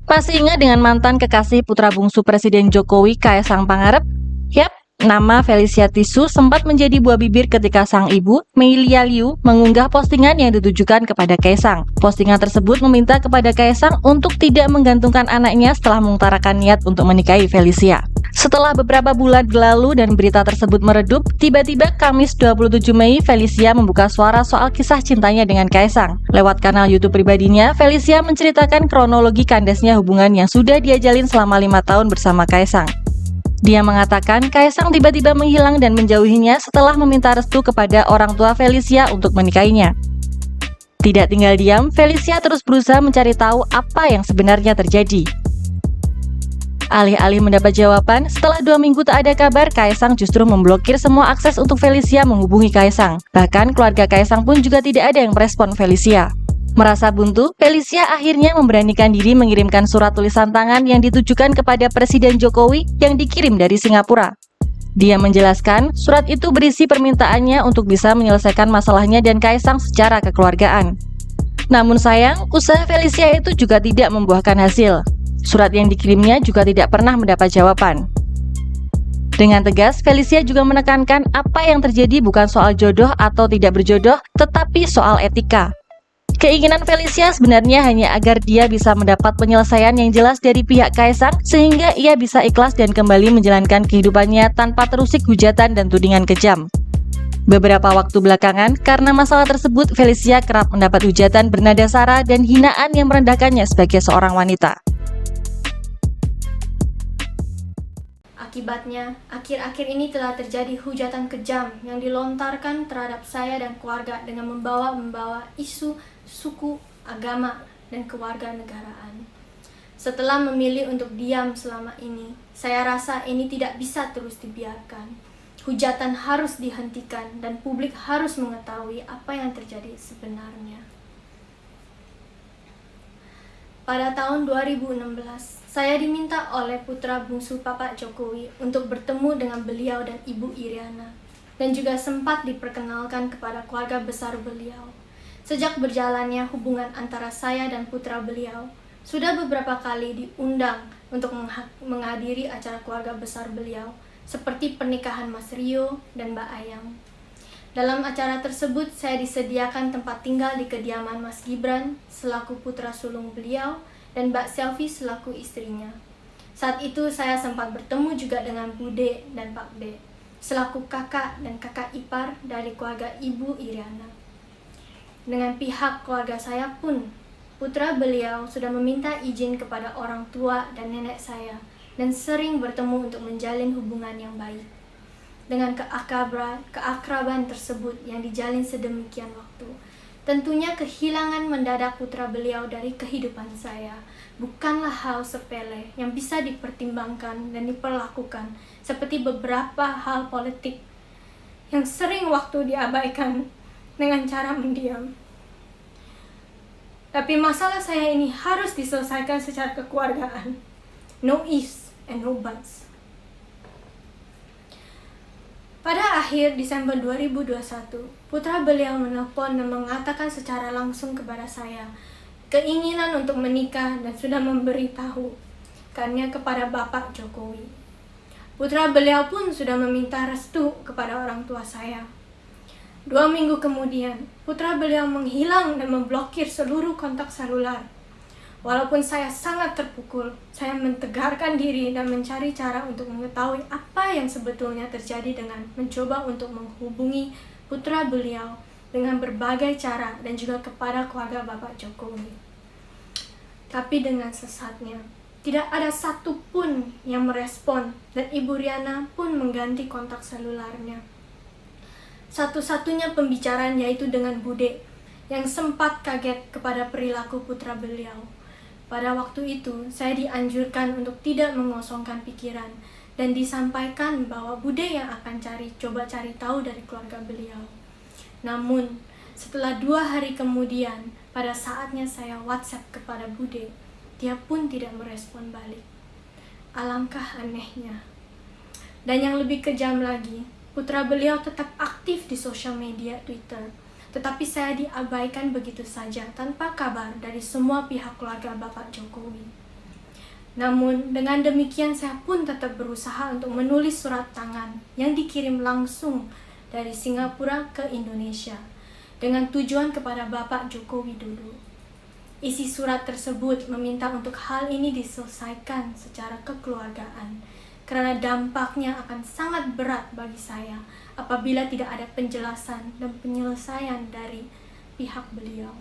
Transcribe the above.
Masih ingat dengan mantan kekasih putra bungsu Presiden Jokowi, Kaesang Pangarep? Yap, nama Felicia Tisu sempat menjadi buah bibir ketika sang ibu, Meilia Liu, mengunggah postingan yang ditujukan kepada Kaesang. Postingan tersebut meminta kepada Kaesang untuk tidak menggantungkan anaknya setelah mengutarakan niat untuk menikahi Felicia. Setelah beberapa bulan berlalu dan berita tersebut meredup, tiba-tiba Kamis 27 Mei, Felicia membuka suara soal kisah cintanya dengan Kaesang. Lewat kanal YouTube pribadinya, Felicia menceritakan kronologi kandasnya hubungan yang sudah dia jalin selama 5 tahun bersama Kaesang. Dia mengatakan Kaesang tiba-tiba menghilang dan menjauhinya setelah meminta restu kepada orang tua Felicia untuk menikahinya. Tidak tinggal diam, Felicia terus berusaha mencari tahu apa yang sebenarnya terjadi. Alih-alih mendapat jawaban, setelah 2 minggu tak ada kabar, Kaesang justru memblokir semua akses untuk Felicia menghubungi Kaesang. Bahkan keluarga Kaesang pun juga tidak ada yang merespon Felicia. Merasa buntu, Felicia akhirnya memberanikan diri mengirimkan surat tulisan tangan yang ditujukan kepada Presiden Jokowi yang dikirim dari Singapura. Dia menjelaskan, surat itu berisi permintaannya untuk bisa menyelesaikan masalahnya dan Kaesang secara kekeluargaan. Namun sayang, usaha Felicia itu juga tidak membuahkan hasil. Surat yang dikirimnya juga tidak pernah mendapat jawaban. Dengan tegas, Felicia juga menekankan apa yang terjadi bukan soal jodoh atau tidak berjodoh, tetapi soal etika. Keinginan Felicia sebenarnya hanya agar dia bisa mendapat penyelesaian yang jelas dari pihak Kaesang sehingga ia bisa ikhlas dan kembali menjalankan kehidupannya tanpa terusik hujatan dan tudingan kejam. Beberapa waktu belakangan, karena masalah tersebut, Felicia kerap mendapat hujatan bernada sara dan hinaan yang merendahkannya sebagai seorang wanita. Akibatnya, akhir-akhir ini telah terjadi hujatan kejam yang dilontarkan terhadap saya dan keluarga dengan membawa isu suku, agama, dan kewarganegaraan. Setelah memilih untuk diam selama ini, saya rasa ini tidak bisa terus dibiarkan. Hujatan harus dihentikan dan publik harus mengetahui apa yang terjadi sebenarnya. Pada tahun 2016, saya diminta oleh putra bungsu Bapak Jokowi untuk bertemu dengan beliau dan Ibu Iriana, dan juga sempat diperkenalkan kepada keluarga besar beliau. Sejak berjalannya hubungan antara saya dan putra beliau, sudah beberapa kali diundang untuk menghadiri acara keluarga besar beliau, seperti pernikahan Mas Rio dan Mbak Ayang. Dalam acara tersebut, saya disediakan tempat tinggal di kediaman Mas Gibran selaku putra sulung beliau dan Mbak Selvi selaku istrinya. Saat itu saya sempat bertemu juga dengan Bude dan Pak D selaku kakak dan kakak ipar dari keluarga Ibu Iriana. Dengan pihak keluarga saya pun, putra beliau sudah meminta izin kepada orang tua dan nenek saya dan sering bertemu untuk menjalin hubungan yang baik. Dengan keakraban tersebut yang dijalin sedemikian waktu, tentunya kehilangan mendadak putra beliau dari kehidupan saya bukanlah hal sepele yang bisa dipertimbangkan dan diperlakukan seperti beberapa hal politik yang sering waktu diabaikan dengan cara mendiam. Tapi masalah saya ini harus diselesaikan secara kekeluargaan. No ifs and no buts. Pada akhir Desember 2021, putra beliau menelpon dan mengatakan secara langsung kepada saya keinginan untuk menikah dan sudah memberitahukannya kepada Bapak Jokowi. Putra beliau pun sudah meminta restu kepada orang tua saya. 2 minggu kemudian, putra beliau menghilang dan memblokir seluruh kontak seluler. Walaupun saya sangat terpukul, saya mentegarkan diri dan mencari cara untuk mengetahui apa yang sebetulnya terjadi dengan mencoba untuk menghubungi putra beliau dengan berbagai cara dan juga kepada keluarga Bapak Jokowi. Tapi dengan sesatnya, tidak ada satupun yang merespon dan Ibu Riana pun mengganti kontak selulernya. Satu-satunya pembicaraan yaitu dengan Bude yang sempat kaget kepada perilaku putra beliau. Pada waktu itu, saya dianjurkan untuk tidak mengosongkan pikiran dan disampaikan bahwa Bude yang akan coba cari tahu dari keluarga beliau. Namun, setelah 2 hari kemudian, pada saatnya saya WhatsApp kepada Bude, dia pun tidak merespon balik. Alangkah anehnya. Dan yang lebih kejam lagi, putra beliau tetap aktif di sosial media Twitter. Tetapi saya diabaikan begitu saja tanpa kabar dari semua pihak keluarga Bapak Jokowi. Namun, dengan demikian saya pun tetap berusaha untuk menulis surat tangan yang dikirim langsung dari Singapura ke Indonesia dengan tujuan kepada Bapak Joko Widodo. Isi surat tersebut meminta untuk hal ini diselesaikan secara kekeluargaan karena dampaknya akan sangat berat bagi saya apabila tidak ada penjelasan dan penyelesaian dari pihak beliau.